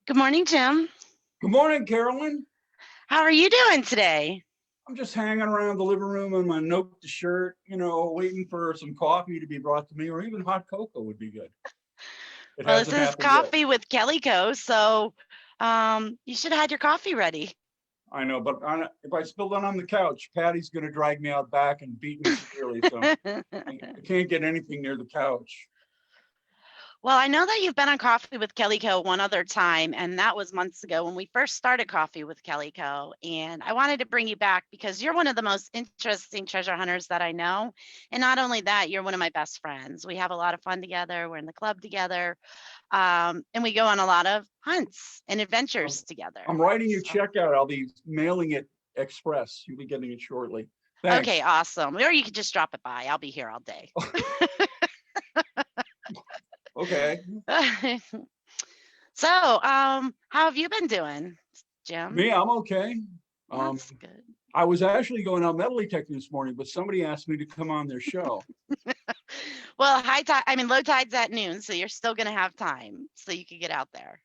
Good morning, Jim. Good morning, Carolyn. How are you doing today? I'm just hanging around the living room in my Nokta shirt, waiting for some coffee to be brought to me, or even hot cocoa would be good. It Well, this hasn't is happened yet. Coffee with Kellyco, so you should have had your coffee ready. I know, but if I spill it on the couch, Patty's going to drag me out back and beat me severely. So I can't get anything near the couch. Well, I know that you've been on Coffee with Kellyco one other time, and that was months ago when we first started Coffee with Kellyco. And I wanted to bring you back because you're one of the most interesting treasure hunters that I know. And not only that, you're one of my best friends. We have a lot of fun together. We're in the club together. And we go on a lot of hunts and adventures together. I'm writing your check out. I'll be mailing it express. You'll be getting it shortly. Thanks. Okay, awesome. Or you could just drop it by. I'll be here all day. Okay. So, how have you been doing, Jim? Me, I'm okay. That's good. I was actually going out metal detecting this morning, but somebody asked me to come on their show. Well, low tide's at noon, so you're still going to have time, so you can get out there.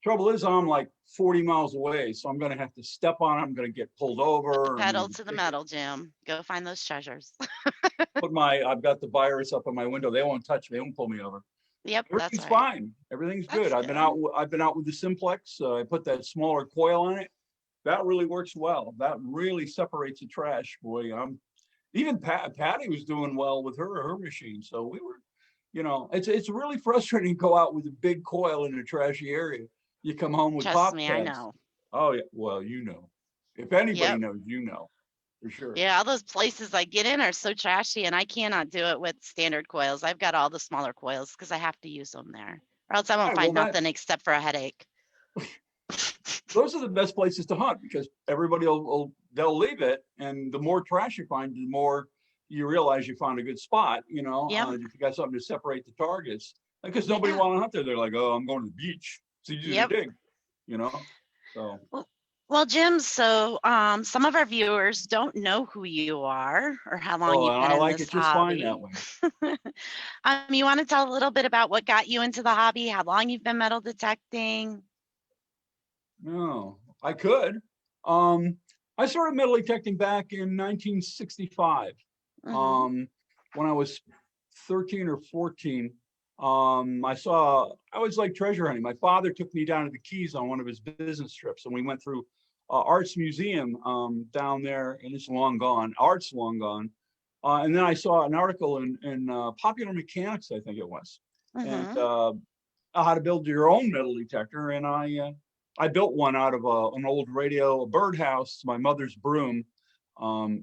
Trouble is, I'm like 40 miles away, so I'm going to have to step on it. I'm going to get pulled over. Pedal to the metal, Jim. Go find those treasures. I've got the virus up on my window. They won't touch me. They won't pull me over. Yep, everything's that's right. fine. Everything's good. I've been out with the simplex. I put that smaller coil on it. That really works well. That really separates the trash. Boy, even Patty was doing well with her machine. So we were, it's really frustrating to go out with a big coil in a trashy area. You come home with Trust me, I know. Oh yeah, well, if anybody knows, for sure. Yeah, all those places I get in are so trashy, and I cannot do it with standard coils. I've got all the smaller coils because I have to use them there, or else I won't find nothing except for a headache. Those are the best places to hunt because everybody they'll leave it, and the more trash you find, the more you realize you found a good spot. If you got something to separate the targets, because nobody want to hunt there. They're like, oh, I'm going to the beach. So you do the dig, So. Well, Jim, so some of our viewers don't know who you are or how long you've been in this hobby. I like it just fine that way. You want to tell a little bit about what got you into the hobby, how long you've been metal detecting? No, I could. I started metal detecting back in 1965. When I was 13 or 14. I was like treasure hunting. My father took me down to the Keys on one of his business trips, and we went through Arts Museum down there, and it's long gone. Art's long gone. And then I saw an article in Popular Mechanics, I think it was, and how to build your own metal detector. And I built one out of an old radio, a birdhouse, my mother's broom.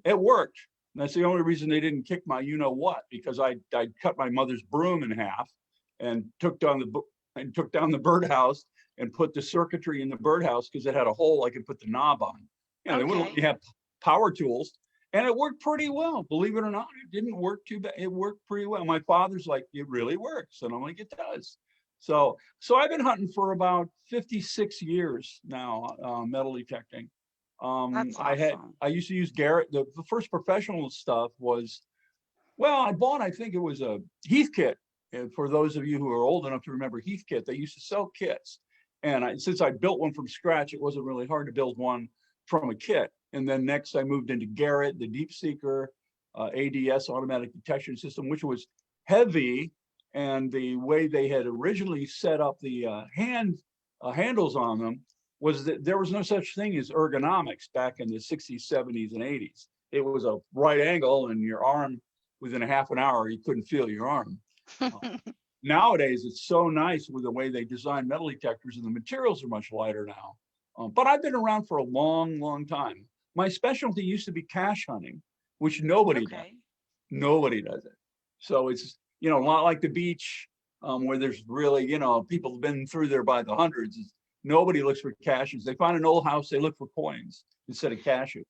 It worked. That's the only reason they didn't kick my what, because I cut my mother's broom in half and took down the birdhouse and put the circuitry in the birdhouse because it had a hole I could put the knob on. They wouldn't let you have power tools, and it worked pretty well. Believe it or not, it didn't work too bad. It worked pretty well. My father's like, it really works, and I'm like, it does. So I've been hunting for about 56 years now, metal detecting. That's awesome. I used to use Garrett. The first professional stuff was, I think it was a Heathkit. And for those of you who are old enough to remember Heathkit, they used to sell kits. And since I built one from scratch, it wasn't really hard to build one from a kit. And then next I moved into Garrett, the Deep Seeker ADS, automatic detection system, which was heavy. And the way they had originally set up the handles on them was that there was no such thing as ergonomics back in the 60s, 70s, and 80s. It was a right angle, and your arm, within a half an hour, you couldn't feel your arm. Nowadays, it's so nice with the way they design metal detectors, and the materials are much lighter now. But I've been around for a long, long time. My specialty used to be cache hunting, which nobody does. Nobody does it. So it's, not like the beach where there's really, people have been through there by the hundreds. Nobody looks for caches. They find an old house, they look for coins instead of caches.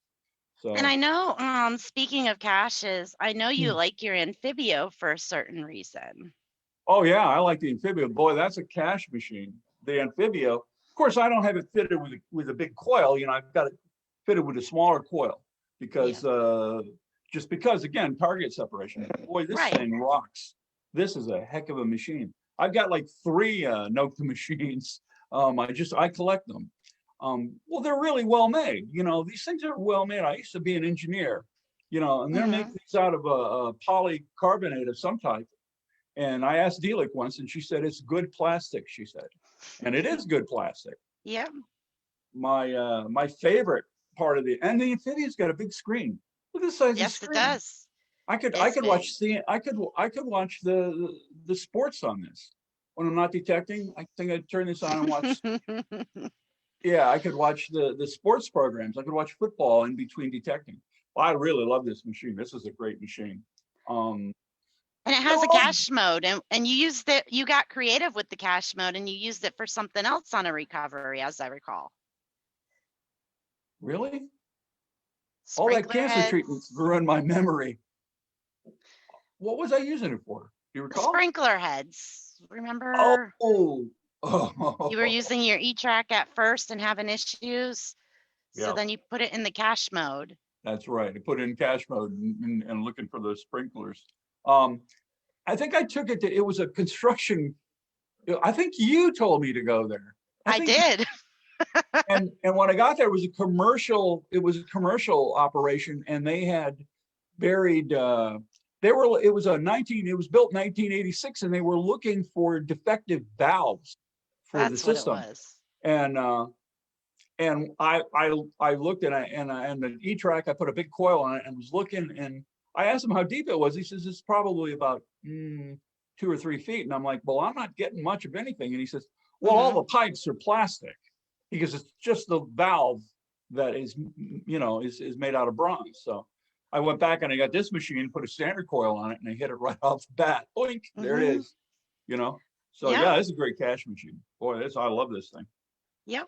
So. And I know, speaking of caches, I know you like your Amphibio for a certain reason. Oh yeah, I like the Amphibio. Boy, that's a cache machine. The Amphibio, of course, I don't have it fitted with a big coil. I've got it fitted with a smaller coil because just because, again, target separation. Boy, this thing rocks. This is a heck of a machine. I've got like 3 Nokta machines. I collect them. Well, they're really well made. You know, these things are well made. I used to be an engineer, you know, and they're making these out of a polycarbonate of some type. And I asked Delic once, and she said it's good plastic. She said, and it is good plastic. Yeah. My favorite part of and the Amphibian's got a big screen. Look at the size of the Yes, it screen. does. I could watch the sports on this when I'm not detecting. I think I'd turn this on and watch. Yeah, I could watch the sports programs. I could watch football in between detecting. Well, I really love this machine. This is a great machine. And it has a cache mode, and you used it. You got creative with the cache mode, and you used it for something else on a recovery, as I recall. Really? All that Sprinkler cancer heads. treatment grew in my memory. What was I using it for? Do you recall? Sprinkler heads. Remember? Oh. You were using your E-track at first and having issues. So Yeah. then you put it in the cache mode. That's right. I put it in cache mode and looking for those sprinklers. I think I took it to, it was a construction. I think you told me to go there. I did. and when I got there, it was a commercial operation, and they had buried, it was built 1986, and they were looking for defective valves for the system. What it was. And I looked and the E-track, I put a big coil on it and was looking, and I asked him how deep it was. He says it's probably about 2 or 3 feet. And I'm like, well, I'm not getting much of anything. And he says, well, all the pipes are plastic, because it's just the valve that is, you know, is made out of bronze. So I went back and I got this machine, put a standard coil on it, and I hit it right off the bat. Boink, there it is. You know, so yeah, it's a great cache machine. Boy, I love this thing. Yep.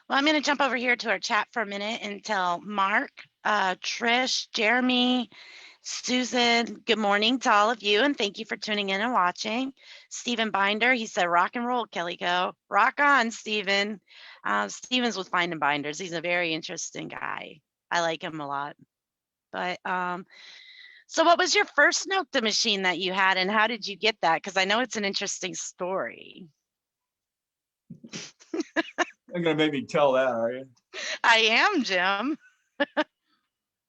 Well, I'm going to jump over here to our chat for a minute and tell Mark, Trish, Jeremy, Susan, good morning to all of you, and thank you for tuning in and watching. Stephen Binder, he said, rock and roll, Kellyco. Rock on, Stephen. Stephen's with Finding Binders. He's a very interesting guy. I like him a lot. But so what was your first Nokta machine that you had, and how did you get that? Because I know it's an interesting story. You're going to make me tell that, are you? I am, Jim.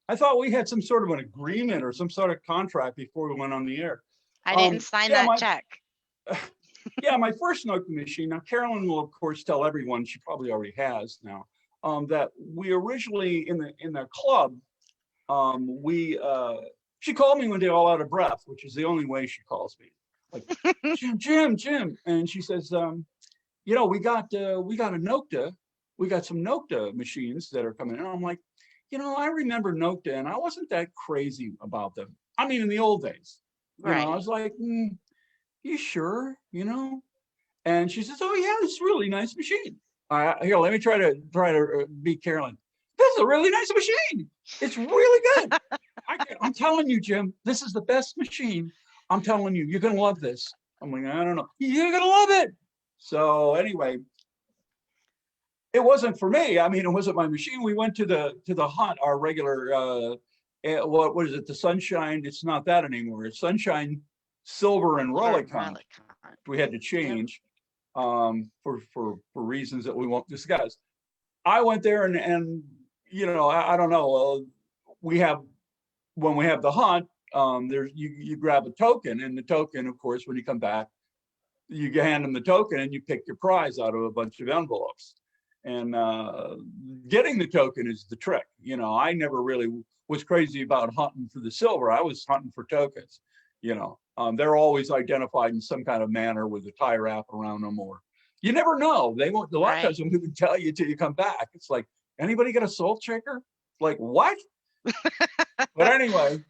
I thought we had some sort of an agreement or some sort of contract before we went on the air. I didn't sign that check. Yeah, my first Nokta machine. Now, Carolyn will, of course, tell everyone, she probably already has now, that we originally, in the club, she called me one day all out of breath, which is the only way she calls me. Like, Jim. And she says, you know, we got a Nokta. We got some Nokta machines that are coming in. I'm like, you know, I remember Nokta, and I wasn't that crazy about them. I mean, in the old days, you know, I was like, you sure, you know? And she says, oh yeah, it's a really nice machine. Here, let me try to beat Carolyn. This is a really nice machine. It's really good. I'm telling you, Jim, this is the best machine. I'm telling you, you're gonna love this. I'm like, I don't know. You're gonna love it. So anyway, it wasn't for me. I mean, it wasn't my machine. We went to the hunt, our regular what is it? The Sunshine. It's not that anymore. It's Sunshine, Silver, and Relic hunt. We had to change for reasons that we won't discuss. I went there and you know, I don't know. When we have the hunt, there's you grab a token, and the token, of course, when you come back, you hand them the token and you pick your prize out of a bunch of envelopes. And getting the token is the trick. You know, I never really was crazy about hunting for the silver. I was hunting for tokens. You know, they're always identified in some kind of manner with a tie wrap around them, or you never know. They won't. A lot of times they won't even tell you till you come back. It's like, anybody get a salt shaker? Like, what? But anyway,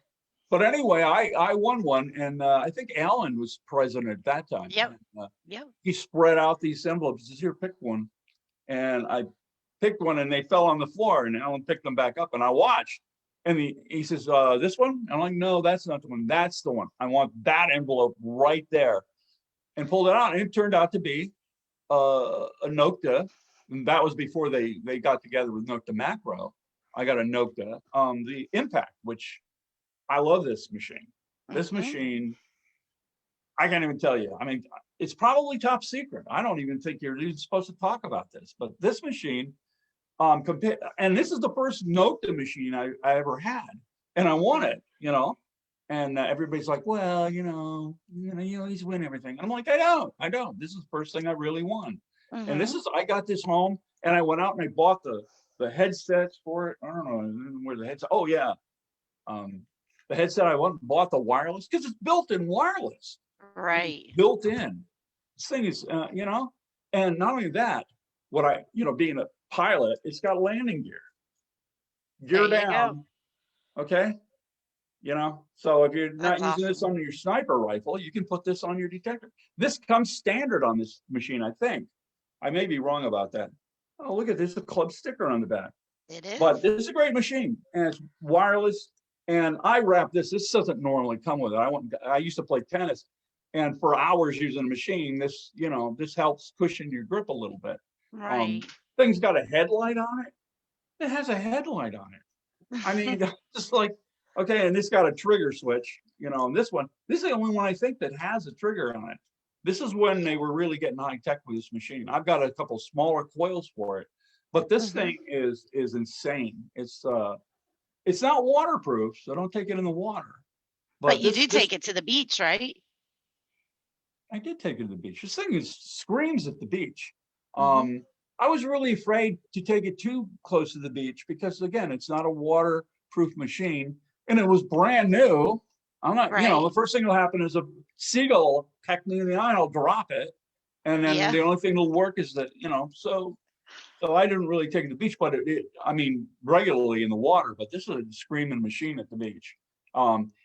I won one, and I think Alan was president at that time. Yep. And, he spread out these envelopes. He says, here, pick one. And I picked one, and they fell on the floor, and Alan picked them back up, and I watched. And he says, this one? I'm like, no, that's not the one. That's the one. I want that envelope right there. And pulled it out, and it turned out to be a Nokta. And that was before they got together with Nokta Macro. I got a Nokta, the Impact, which I love this machine. This machine I can't even tell you. I mean, it's probably top secret. I don't even think you're even supposed to talk about this. But this machine, and this is the first Nokta machine I ever had, and I won it. And everybody's like, well, you always win everything. I'm like, I don't. This is the first thing I really won. And I got this home, and I went out and I bought the headsets for it. I don't know where the headset. Oh yeah, the headset. I went and bought the wireless because it's built-in wireless. Right. Built in. This thing is, and not only that, being a pilot, it's got landing gear down. Okay. So if you're not using this on your sniper rifle, you can put this on your detector. This comes standard on this machine, I think. I may be wrong about that. Oh, look at this, a club sticker on the back. It is. But this is a great machine, and it's wireless. And I wrap this. This doesn't normally come with it. I used to play tennis, and for hours using a machine, this helps cushion your grip a little bit. Right. Thing's got a headlight on it. It has a headlight on it. I mean, just like, okay, and this got a trigger switch, and this is the only one I think that has a trigger on it. This is when they were really getting high tech with this machine. I've got a couple smaller coils for it, but this thing is insane. It's not waterproof, so don't take it in the water. But you do take it to the beach, right? I did take it to the beach. This thing screams at the beach. I was really afraid to take it too close to the beach because, again, it's not a waterproof machine, and it was brand new. I'm not, the first thing that'll happen is a seagull will peck me in the eye, and I'll drop it, and then the only thing that'll work is that, so I didn't really take it to the beach, but regularly in the water. But this is a screaming machine at the beach.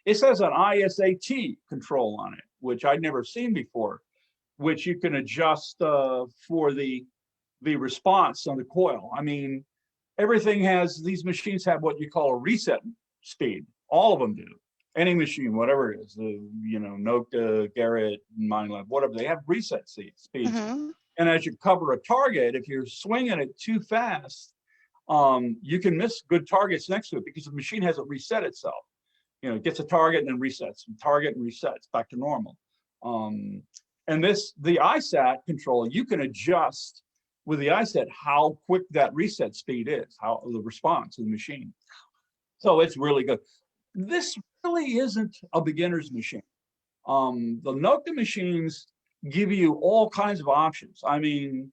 It says an ISAT control on it, which I'd never seen before, which you can adjust for the response on the coil. I mean, these machines have what you call a reset speed. All of them do. Any machine, whatever it is, Nokta, Garrett, MineLab, whatever, they have reset speeds. And as you cover a target, if you're swinging it too fast, you can miss good targets next to it because the machine hasn't reset itself. It gets a target and then resets, target and resets back to normal. And the ISAT control, you can adjust with the ISAT how quick that reset speed is, how the response of the machine. So it's really good. This really isn't a beginner's machine. The Nokta machines give you all kinds of options. I mean,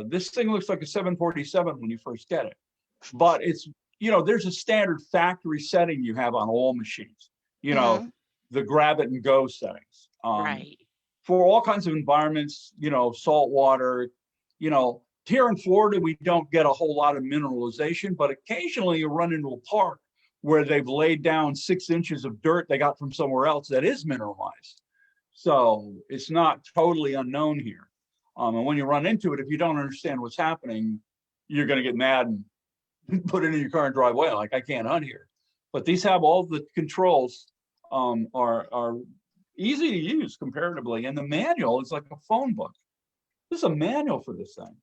this thing looks like a 747 when you first get it, but it's, there's a standard factory setting you have on all machines, the grab it and go settings. Right. For all kinds of environments, salt water, here in Florida, we don't get a whole lot of mineralization, but occasionally you run into a park where they've laid down 6 inches of dirt they got from somewhere else that is mineralized. So it's not totally unknown here. And when you run into it, if you don't understand what's happening, you're going to get mad and put it in your car and drive away. Like, I can't hunt here. But these have all the controls, are easy to use comparatively. And the manual is like a phone book. There's a manual for this thing.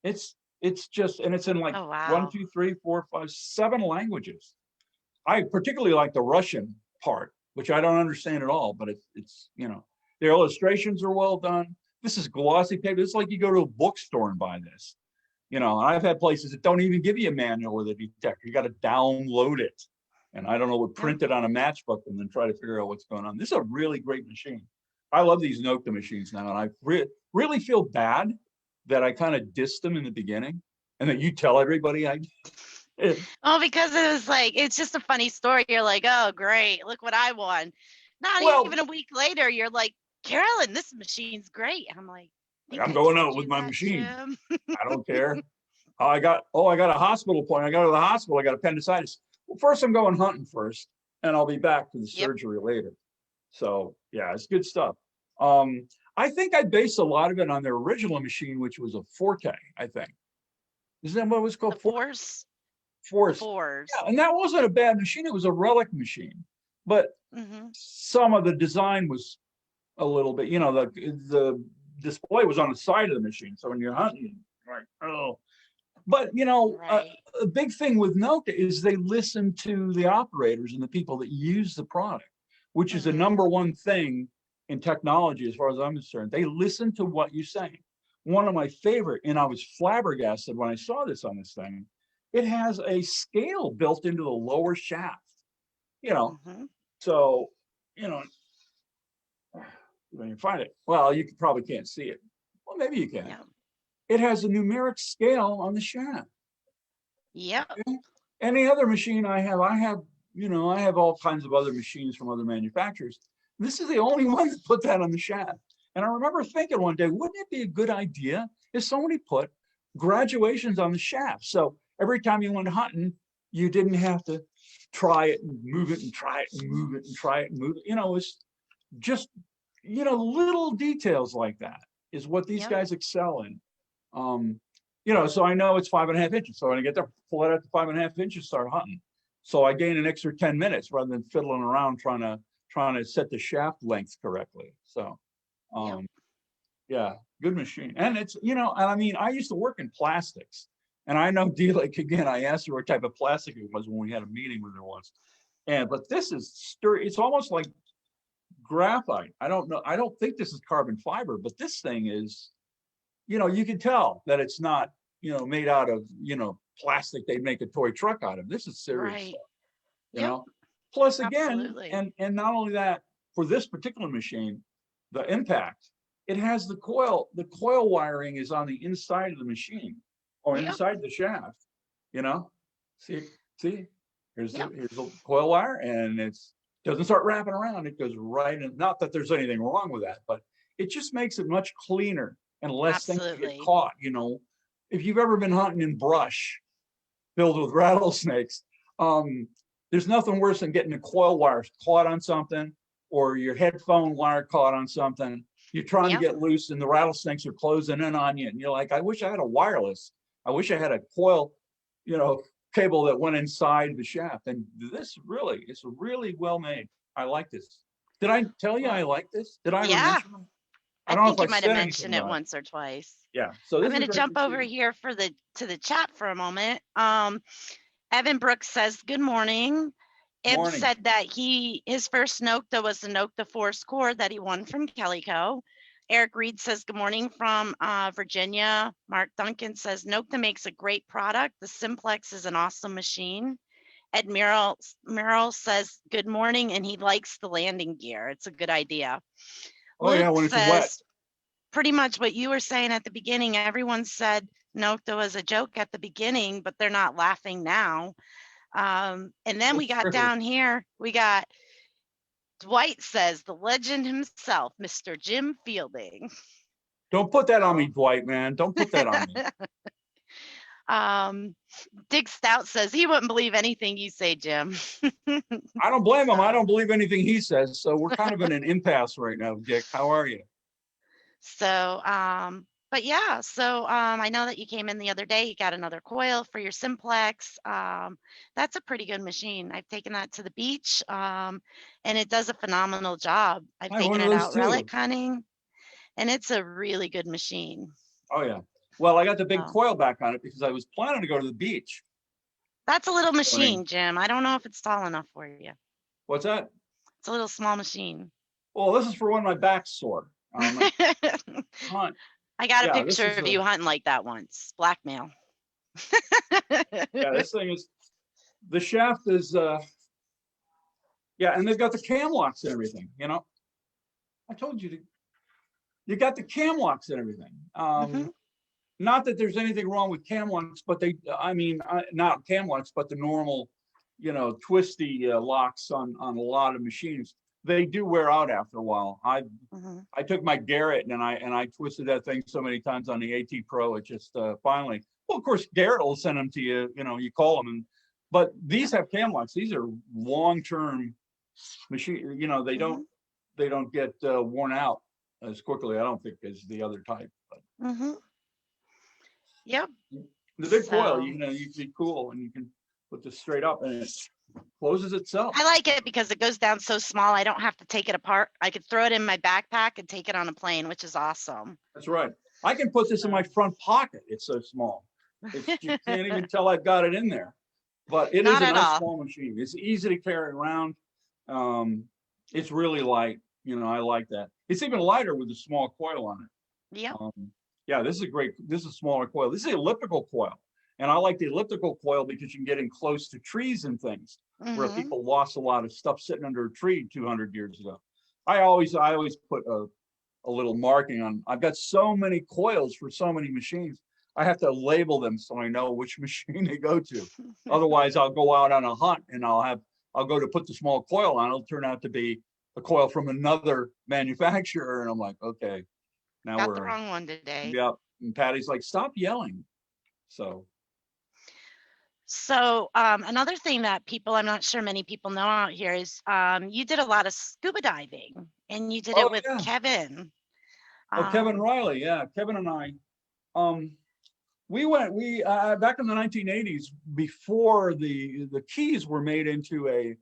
It's just, and it's in like 1, 2, 3, 4, 5, 7 languages. I particularly like the Russian part, which I don't understand at all, but it's the illustrations are well done. This is glossy paper. It's like you go to a bookstore and buy this. I've had places that don't even give you a manual with a detector. You got to download it. And I don't know, would print it on a matchbook and then try to figure out what's going on. This is a really great machine. I love these Nokta machines now, and I really feel bad that I kind of dissed them in the beginning, and that you tell everybody I. Oh, because it was like, it's just a funny story. You're like, oh, great, look what I won. Not even a week later, you're like, Carolyn, this machine's great. I'm like, I'm going out with my machine. I don't care. I got a hospital appointment. I go to the hospital. I got appendicitis. Well, first I'm going hunting first, and I'll be back to the surgery later. So yeah, it's good stuff. I think I based a lot of it on their original machine, which was a Forte, I think. Isn't that what it was called? Force. Yeah, and that wasn't a bad machine. It was a relic machine, but some of the design was a little bit, the display was on the side of the machine. So when you're hunting, like, oh. But, a big thing with Nokta is they listen to the operators and the people that use the product, which is the number one thing in technology, as far as I'm concerned. They listen to what you say. One of my favorite, and I was flabbergasted when I saw this on this thing, it has a scale built into the lower shaft, you know. So, you know, when you find it, well, you probably can't see it. Well, maybe you can. Yeah. It has a numeric scale on the shaft. Yep. Okay? Any other machine I have, you know, I have all kinds of other machines from other manufacturers. This is the only one that put that on the shaft. And I remember thinking one day, wouldn't it be a good idea if somebody put graduations on the shaft? So every time you went hunting, you didn't have to try it and move it and try it and move it and try it and move it. You know, it's just, you know, little details like that is what these guys excel in. You know, so I know it's 5.5 inches. So when I get there, pull it out to 5.5 inches, start hunting. So I gain an extra 10 minutes rather than fiddling around trying to set the shaft length correctly. So, yeah, good machine. And it's, you know, and I mean, I used to work in plastics, and I know like again, I asked her what type of plastic it was when we had a meeting with her once. But this is sturdy. It's almost like graphite. I don't know. I don't think this is carbon fiber, but this thing is, you know, you can tell that it's not, you know, made out of, you know, plastic they'd make a toy truck out of. This is serious stuff, you know. Plus again, and not only that, for this particular machine, the impact, it has the coil wiring is on the inside of the machine or inside the shaft, you know. See, here's the coil wire, and it's doesn't start wrapping around, it goes right in. Not that there's anything wrong with that, but it just makes it much cleaner and less things get caught, you know. If you've ever been hunting in brush filled with rattlesnakes, there's nothing worse than getting the coil wires caught on something or your headphone wire caught on something. You're trying to get loose and the rattlesnakes are closing in on you. And you're like, I wish I had a wireless. I wish I had a coil, you know, cable that went inside the shaft. And this really, it's really well made. I like this. Did I tell you I like this? Did I ever mention it? I don't think you might have mentioned it once or twice. Yeah. So I'm going to jump over here to the chat for a moment. Evan Brooks says, good morning. Ib said that his first Nokta was the Nokta Force Core that he won from Kellyco. Eric Reed says, good morning from Virginia. Mark Duncan says, Nokta makes a great product. The Simplex is an awesome machine. Ed Merrill says, good morning, and he likes the landing gear. It's a good idea. Luke when it's says, wet. Pretty much what you were saying at the beginning. Everyone said Nokta was a joke at the beginning, but they're not laughing now. And then we got down here, we got Dwight says, the legend himself, Mr. Jim Fielding. Don't put that on me, Dwight, man. Don't put that on me. Dick Stout says he wouldn't believe anything you say, Jim. I don't blame him. I don't believe anything he says. So we're kind of in an impasse right now, Dick. How are you? So, but yeah, so I know that you came in the other day, you got another coil for your Simplex. That's a pretty good machine. I've taken that to the beach, and it does a phenomenal job. I've taken it out relic hunting, and it's a really good machine. Oh yeah. Well, I got the big coil back on it because I was planning to go to the beach. That's a little machine, Jim. I don't know if it's tall enough for you. What's that? It's a little small machine. Well, this is for when my back's sore. I got a picture of you hunting like that once. Blackmail. Yeah, this thing is, the shaft is, yeah, and they've got the cam locks and everything, you know. I told you you got the cam locks and everything. Not that there's anything wrong with cam locks, but not cam locks, but the normal, you know, twisty locks on a lot of machines. They do wear out after a while. I took my Garrett and I twisted that thing so many times on the AT Pro. It just finally, well, of course, Garrett will send them to you. You know, you call them, but these have cam locks. These are long-term machine. You know, they don't get worn out as quickly, I don't think, as the other type. But. Yep. The big coil, you know, you can be cool and you can put this straight up and it closes itself. I like it because it goes down so small. I don't have to take it apart. I could throw it in my backpack and take it on a plane, which is awesome. That's right. I can put this in my front pocket. It's so small. You can't even tell I've got it in there. But it is a nice small machine. It's easy to carry around. It's really light. You know, I like that. It's even lighter with a small coil on it. Yep. Yeah, this is a smaller coil. This is the elliptical coil. And I like the elliptical coil because you can get in close to trees and things where Mm-hmm. people lost a lot of stuff sitting under a tree 200 years ago. I always put a little marking on. I've got so many coils for so many machines. I have to label them so I know which machine they go to. Otherwise, I'll go out on a hunt and I'll go to put the small coil on. It'll turn out to be a coil from another manufacturer, and I'm like, okay, now Got the we're wrong one today. yeah. And Patty's like, stop yelling. So So another thing that people, I'm not sure many people know out here is you did a lot of scuba diving and you did it oh with yeah. Kevin. Oh, Kevin Um, Riley, yeah. Kevin and I, we back in the 1980s, before the Keys were made into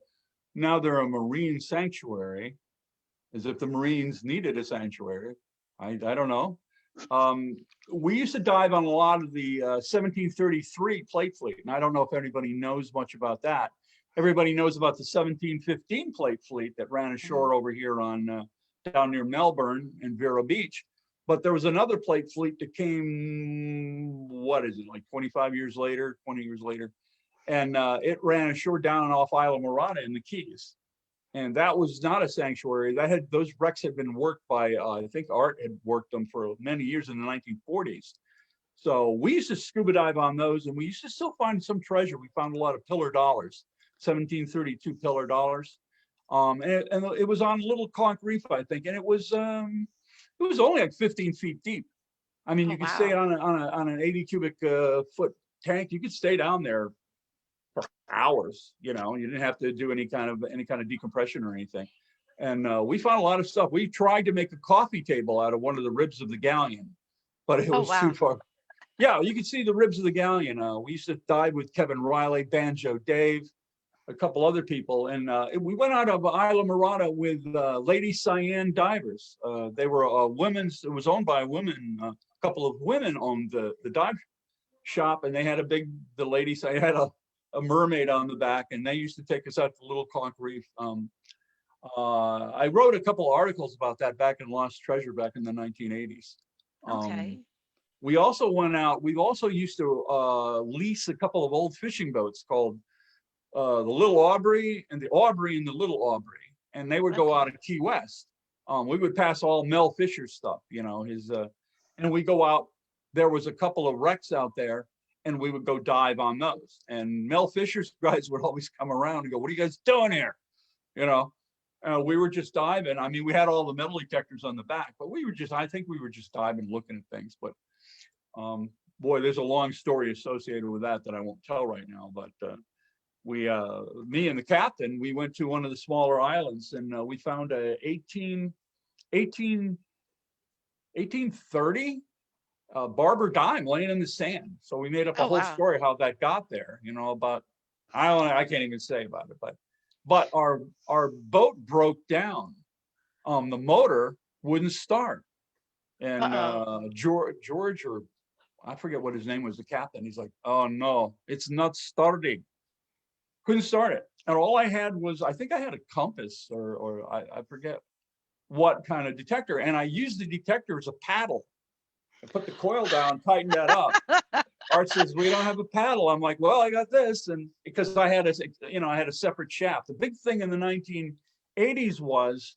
now they're a marine sanctuary, as if the Marines needed a sanctuary. I don't know. We used to dive on a lot of the 1733 plate fleet, and I don't know if anybody knows much about that. Everybody knows about the 1715 plate fleet that ran ashore over here on down near Melbourne and Vero Beach. But there was another plate fleet that came, what is it, like 25 years later, 20 years later, and it ran ashore down off Isla Morada in the Keys. And that was not a sanctuary. Those wrecks had been worked by I think Art had worked them for many years in the 1940s. So we used to scuba dive on those, and we used to still find some treasure. We found a lot of pillar dollars, 1732 pillar dollars, and it was on Little Conch Reef, I think, and it was only like 15 feet deep. I mean, oh, you could stay wow. on an 80 cubic foot tank. You could stay down there for hours. You didn't have to do any kind of decompression or anything. And we found a lot of stuff. We tried to make a coffee table out of one of the ribs of the galleon, but it Oh, was too wow. far. Yeah, you can see the ribs of the galleon. We used to dive with Kevin Riley, Banjo Dave, a couple other people, and we went out of Isla Morada with Lady Cyan Divers. They were it was owned by women. A couple of women owned the dive shop, and they had the Lady Cyan had a mermaid on the back, and they used to take us out to Little Conch Reef. I wrote a couple of articles about that back in Lost Treasure back in the 1980s. Okay. We also went out. We've also used to lease a couple of old fishing boats called the Little Aubrey and the Little Aubrey, and they would go out Okay. of Key West. We would pass all Mel Fisher's stuff, and we go out. There was a couple of wrecks out there, and we would go dive on those. And Mel Fisher's guys would always come around and go, "What are you guys doing here?" We were just diving. I mean, we had all the metal detectors on the back, but I think we were just diving, looking at things. But boy, there's a long story associated with that I won't tell right now. But me and the captain, we went to one of the smaller islands, and we found a 1830 Barber dime laying in the sand. So we made up a Oh, whole wow. story how that got there. About I can't even say about it, but our boat broke down. The motor wouldn't start, and Uh-oh. George, or I forget what his name was, the captain. He's like, "Oh no, it's not starting." Couldn't start it, and all I had was, I think I had a compass, or I forget what kind of detector, and I used the detector as a paddle. I put the coil down, tightened that up. Art says, "We don't have a paddle." I'm like, "Well, I got this," and because I had a separate shaft. The big thing in the 1980s was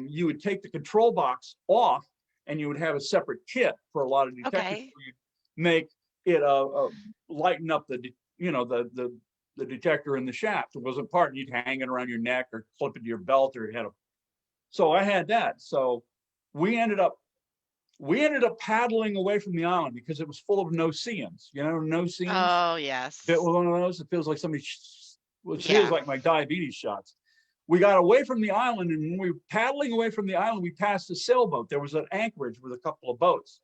you would take the control box off, and you would have a separate kit for a lot of detectors. Okay. You'd make it lighten up the detector in the shaft. It wasn't part, and you'd hang it around your neck or clip it to your belt, or you had a. So I had that. So we ended up paddling away from the island because it was full of no-see-ums. No-see-ums. Oh, yes. It was one of those. It feels like it feels Yeah. like my diabetes shots. We got away from the island, and when we were paddling away from the island, we passed a sailboat. There was an anchorage with a couple of boats,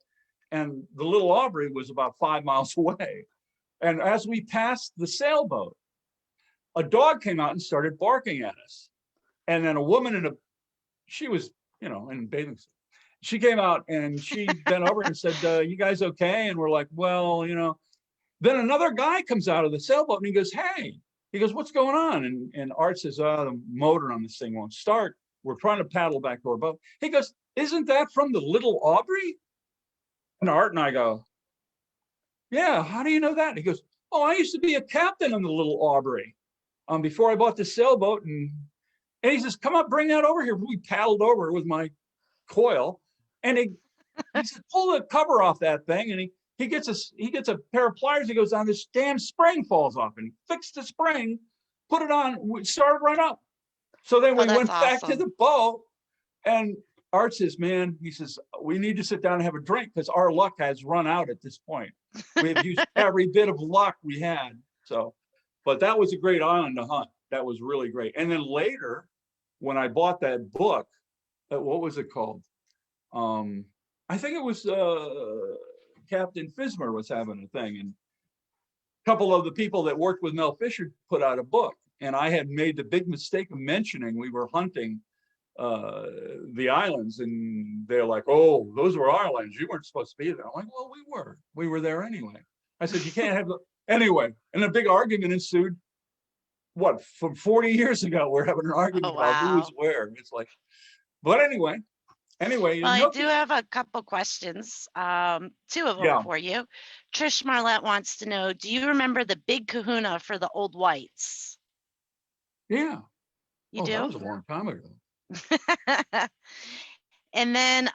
and the Little Aubrey was about 5 miles away. And as we passed the sailboat, a dog came out and started barking at us. And then a woman she was, in bathing suit. She came out and she bent over and said, "You guys okay?" And we're like, "Well, Then another guy comes out of the sailboat and he goes, "Hey," he goes, "What's going on?" And Art says, "The motor on this thing won't start. We're trying to paddle back to our boat." He goes, isn't that from the Little Aubrey? And Art and I go, yeah, how do you know that? And he goes, oh, I used to be a captain on the Little Aubrey before I bought the sailboat. And he says, come on, bring that over here. We paddled over with my coil, and he said, pull the cover off that thing, and he gets a pair of pliers. He goes down, this damn spring falls off, and he fixed the spring, put it on, started right up. So then we that's went back to awesome. the boat, and Art says, man, he says, we need to sit down and have a drink because our luck has run out at this point. We have used every bit of luck we had. So, but that was a great island to hunt. That was really great. And then later, when I bought that book, what was it called? I think it was Captain Fismer was having a thing, and a couple of the people that worked with Mel Fisher put out a book, and I had made the big mistake of mentioning we were hunting the islands, and they're like, oh, those were our islands, you weren't supposed to be there. I'm like, well, we were there anyway. I said, you can't have the anyway, and a big argument ensued. What, from 40 years ago we're having an argument about who was where. It's like, but anyway, well, I do have a couple questions, 2 of them for you. Trish Marlette wants to know, do you remember the big kahuna for the old whites? Yeah. You do? That was a long time ago. And then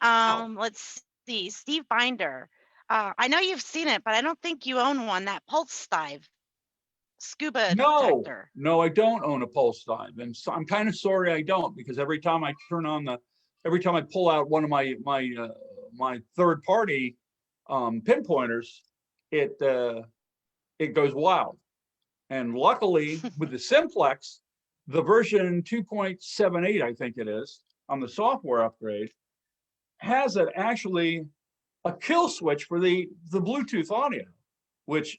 let's see, Steve Binder. I know you've seen it, but I don't think you own one, that pulse dive scuba detector. No, I don't own a pulse dive, and so I'm kind of sorry I don't, because every time I pull out one of my third party pinpointers, it goes wild. And luckily with the Simplex, the version 2.78, I think it is, on the software upgrade, has actually a kill switch for the Bluetooth audio, which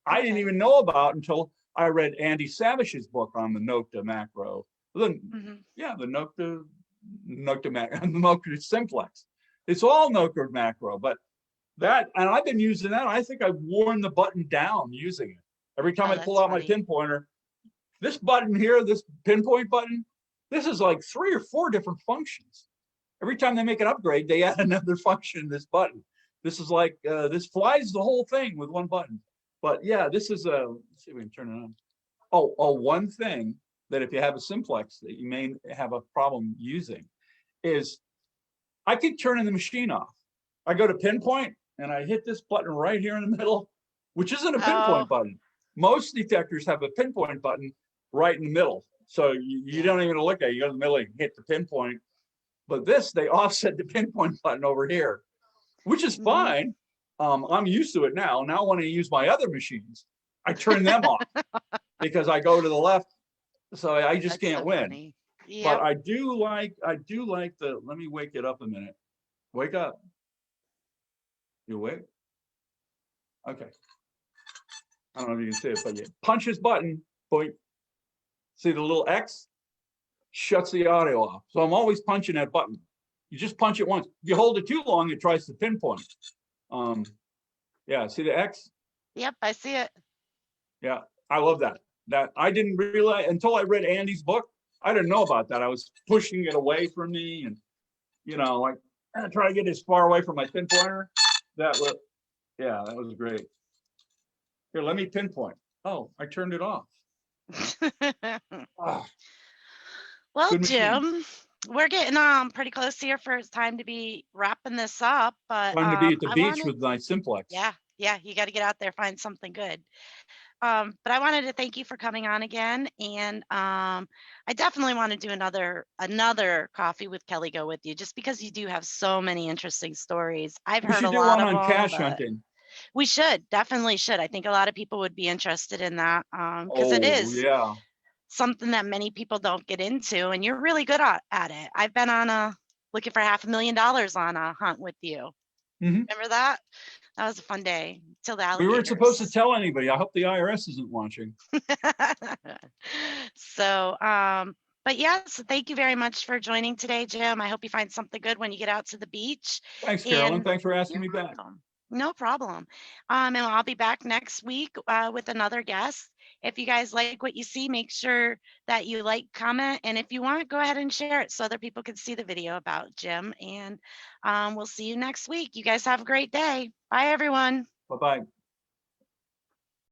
I didn't even know about until I read Andy Savish's book on the Nokta macro. The Nokta Simplex. It's all Nokta macro, but that, and I've been using that. I think I've worn the button down using it. Every time I pull out my pinpointer, this button here, this pinpoint button, this is like 3 or 4 different functions. Every time they make an upgrade, they add another function in this button. This is like, this flies the whole thing with one button. But yeah, this is let's see if we can turn it on. Oh, one thing that if you have a Simplex that you may have a problem using is I keep turning the machine off. I go to pinpoint and I hit this button right here in the middle, which isn't a pinpoint button. Most detectors have a pinpoint button right in the middle. So you don't even look at it. You go to the middle and hit the pinpoint. But this, they offset the pinpoint button over here, which is fine. I'm used to it now. Now when I use my other machines, I turn them off because I go to the left. So I just can't win. Yep. But I do like the, let me wake it up a minute. Wake up. You awake? Okay. I don't know if you can see it, but you punch this button, boy. See the little X? Shuts the audio off. So I'm always punching that button. You just punch it once. If you hold it too long, it tries to pinpoint. Yeah, see the X? Yep, I see it. Yeah, I love that. That I didn't realize until I read Andy's book. I didn't know about that. I was pushing it away from me, and like I try to get as far away from my pinpointer. That was great. Here, let me pinpoint. Oh, I turned it off. Well, Jim, we're getting pretty close here for it's time to be wrapping this up. But time to be at the beach with my Simplex. Yeah, you got to get out there, find something good. But I wanted to thank you for coming on again, and I definitely want to do another coffee with Kellyco with you, just because you do have so many interesting stories. I've heard a lot of them. We should do one on cache hunting. We definitely should. I think a lot of people would be interested in that because it is something that many people don't get into, and you're really good at it. I've been on looking for $500,000 on a hunt with you. Remember that? That was a fun day. Till the alligators. We weren't supposed to tell anybody. I hope the IRS isn't watching. So, but yes, thank you very much for joining today, Jim. I hope you find something good when you get out to the beach. Thanks, Carolyn. Thanks for asking me back. No problem. And I'll be back next week with another guest. If you guys like what you see, make sure that you like, comment, and if you want, go ahead and share it so other people can see the video about Jim. And we'll see you next week. You guys have a great day. Bye, everyone. Bye-bye.